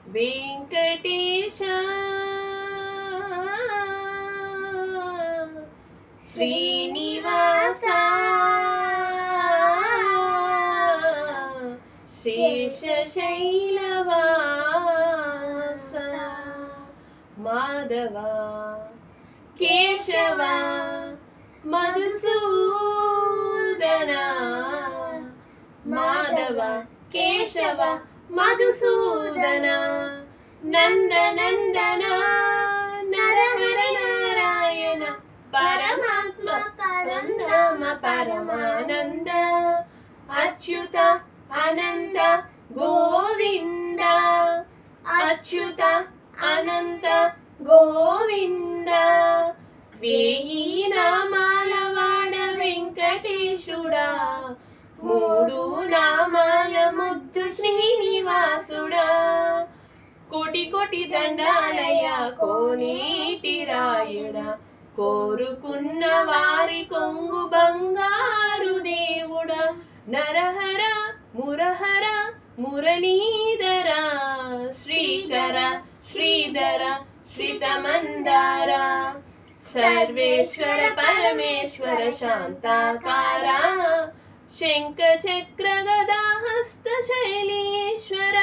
వెంకటేశ శ్రీనివాస శేషశైలవాస మాధవ కేశవ మధుసూదన మాధవ కేశవ మధుసూదన నందనందన నరహర నారాయణ పరమాత్మ పరంధామ పరమానంద అచ్యుత అనంత గోవింద అచ్యుత అనంత గోవింద వేయి నామాల వాడ వెంకటేశుడా మూడు నామాల ముద్దు శ్రీనివాసుడా కోటి కోటి దండాలయ కోనేటి రాయుడా కోరుకున్న వారి కొంగు బంగారు దేవుడా నరహర మురహర మురళీధర శ్రీకర శ్రీధర శ్రితమందార సర్వేశ్వర పరమేశ్వర శాంతాకార శంఖ చక్ర గదా హస్త శైలీశ్వర